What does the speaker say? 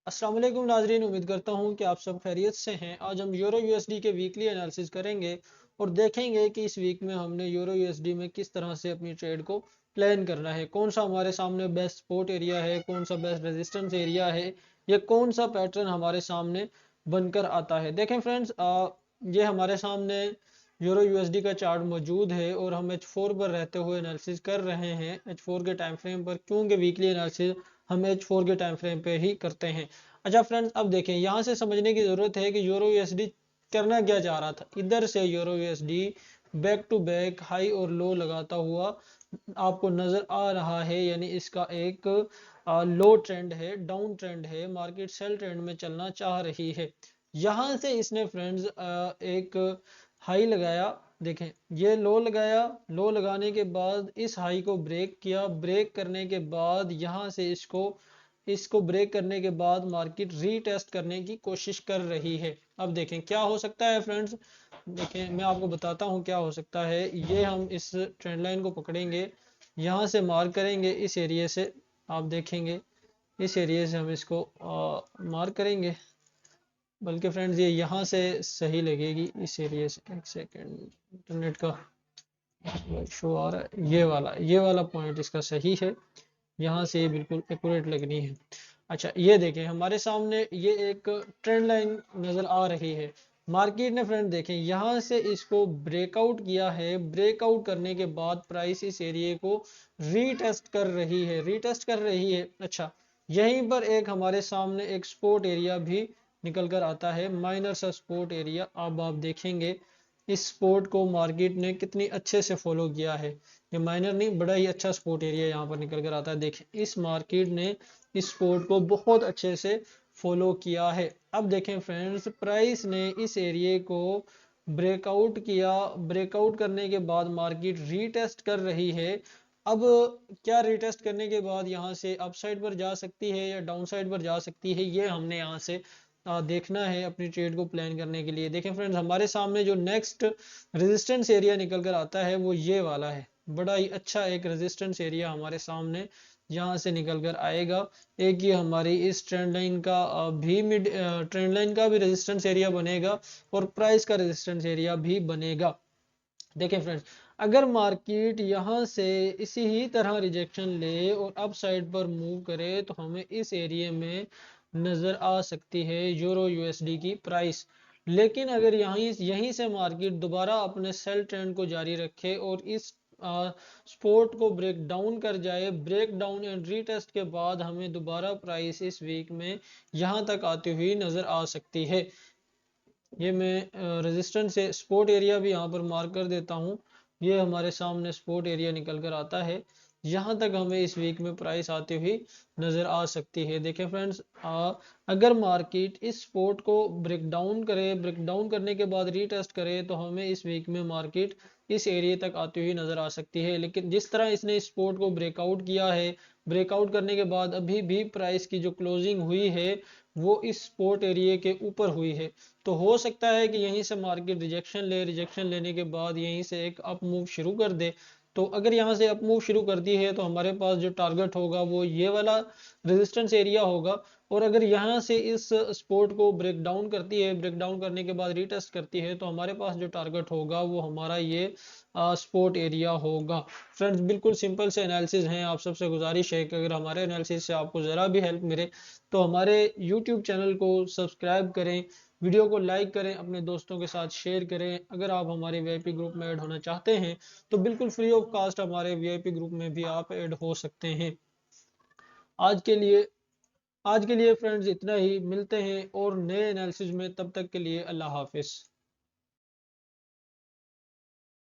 अस्सलाम वालेकुम नाजरीन, उम्मीद करता हूँ कि आप सब खैरियत से हैं। आज हम यूरो यूएसडी के वीकली एनालिसिस करेंगे और देखेंगे कि इस वीक में हमने यूरो यूएसडी में किस तरह से अपनी ट्रेड को प्लान करना है, कौन सा हमारे सामने बेस्ट सपोर्ट एरिया है, कौन सा बेस्ट रेजिस्टेंस एरिया है, या कौन सा पैटर्न हमारे सामने बनकर आता है। देखें फ्रेंड्स, ये हमारे सामने यूरो यूएसडी का चार्ट मौजूद है और हम H4 पर रहते हुए एनालिसिस कर रहे हैं, H4 के टाइम फ्रेम पर, क्योंकि वीकली एनालिसिस हम H4 के टाइम फ्रेम पे ही करते हैं। अच्छा फ्रेंड्स, अब देखें, यहाँ से समझने की जरूरत है कि यूरो यूएसडी करना क्या चाह रहा था। इधर से euro USD back to back high और लो लगाता हुआ आपको नजर आ रहा है, यानी इसका एक लो ट्रेंड है, डाउन ट्रेंड है, मार्केट सेल ट्रेंड में चलना चाह रही है। यहाँ से इसने फ्रेंड्स एक हाई लगाया, देखें ये लो लगाया, लो लगाने के बाद इस हाई को ब्रेक किया, ब्रेक करने के बाद यहाँ से इसको ब्रेक करने के बाद मार्केट रीटेस्ट करने की कोशिश कर रही है। अब देखें क्या हो सकता है फ्रेंड्स, देखें मैं आपको बताता हूँ क्या हो सकता है। ये हम इस ट्रेंड लाइन को पकड़ेंगे, यहाँ से मार्क करेंगे इस एरिया से, आप देखेंगे इस एरिया से हम इसको मार्क करेंगे, बल्कि फ्रेंड्स ये यहाँ से सही लगेगी इस एरिया से। एक सेकेंड, इंटरनेट का शो आ रहा है, ये वाला पॉइंट इसका सही है, यहाँ से ये बिल्कुल एक्यूरेट लगनी है। अच्छा ये देखें, हमारे सामने ये एक ट्रेंड लाइन नजर आ रही है। मार्केट ने फ्रेंड देखें यहाँ से इसको ब्रेकआउट किया है, ब्रेकआउट करने के बाद प्राइस इस एरिया को रीटेस्ट कर रही है। अच्छा, यहीं पर एक हमारे सामने एक सपोर्ट एरिया भी निकल कर आता है, माइनर सा सपोर्ट एरिया। अब आप देखेंगे इस सपोर्ट को मार्केट ने कितनी अच्छे से फॉलो किया है। ये माइनर नहीं, बड़ा ही अच्छा सपोर्ट एरिया यहाँ पर निकल कर आता है। देखें इस मार्केट ने इस सपोर्ट को बहुत अच्छे से फॉलो किया है। अब देखें फ्रेंड्स, प्राइस ने इस एरिया को ब्रेकआउट किया, ब्रेकआउट करने के बाद मार्केट रीटेस्ट कर रही है। अब क्या रीटेस्ट करने के बाद यहाँ से अपसाइड पर जा सकती है या डाउन साइड पर जा सकती है, ये हमने यहाँ से देखना है अपनी ट्रेड को प्लान करने के लिए। देखें फ्रेंड्स, हमारे सामने जो नेक्स्ट रेजिस्टेंस एरिया निकल कर आता है वो ये वाला है, बड़ा ही अच्छा एक रेजिस्टेंस एरिया हमारे सामने यहाँ से निकल कर आएगा। एक ये हमारी इस ट्रेंड लाइन का भी मिड ट्रेंड लाइन का भी रेजिस्टेंस एरिया बनेगा और प्राइस का रेजिस्टेंस एरिया भी बनेगा। देखें फ्रेंड्स, अगर मार्केट यहाँ से इसी ही तरह रिजेक्शन ले और अप साइड पर मूव करे तो हमें इस एरिया में नजर आ सकती है यूरो यूएसडी की प्राइस। लेकिन अगर यहीं से मार्केट दोबारा अपने सेल ट्रेंड को जारी रखे और इस सपोर्ट को ब्रेक डाउन कर जाए, ब्रेक डाउन एंड रीटेस्ट के बाद हमें दोबारा प्राइस इस वीक में यहाँ तक आती हुई नजर आ सकती है। ये मैं रेजिस्टेंस से सपोर्ट एरिया भी यहाँ पर मार्क कर देता हूँ। ये हमारे सामने सपोर्ट एरिया निकल कर आता है, यहाँ तक हमें इस वीक में प्राइस आती हुई नजर आ सकती है। देखें फ्रेंड्स, अगर मार्केट इस सपोर्ट को ब्रेक डाउन करे, ब्रेक डाउन करने के बाद रीटेस्ट करे तो हमें इस वीक में मार्केट इस एरिया तक आती हुई नजर आ सकती है। लेकिन जिस तरह इसने इस सपोर्ट को ब्रेकआउट किया है, ब्रेकआउट करने के बाद अभी भी प्राइस की जो क्लोजिंग हुई है वो इस सपोर्ट एरिया के ऊपर हुई है। तो हो सकता है कि यहीं से मार्केट रिजेक्शन लेने के बाद यहीं से एक अप मूव शुरू कर दे। तो अगर यहाँ से अप मूव शुरू करती है तो हमारे पास जो टारगेट होगा वो ये वाला रेजिस्टेंस एरिया होगा। और अगर यहाँ से इस सपोर्ट को ब्रेक डाउन करती है, ब्रेक डाउन करने के बाद रीटेस्ट करती है, तो हमारे पास जो टारगेट होगा वो हमारा ये सपोर्ट एरिया होगा। फ्रेंड्स, बिल्कुल सिंपल से एनालिसिस हैं। आप सबसे गुजारिश है कि अगर हमारे एनालिसिस से आपको ज़रा भी हेल्प मिले तो हमारे यूट्यूब चैनल को सब्सक्राइब करें, वीडियो को लाइक करें, अपने दोस्तों के साथ शेयर करें। अगर आप हमारे वीआईपी ग्रुप में ऐड होना चाहते हैं तो बिल्कुल फ्री ऑफ कॉस्ट हमारे वीआईपी ग्रुप में भी आप ऐड हो सकते हैं। आज के लिए आज के लिए फ्रेंड्स इतना ही, मिलते हैं और नए एनालिसिस में, तब तक के लिए अल्लाह हाफिज।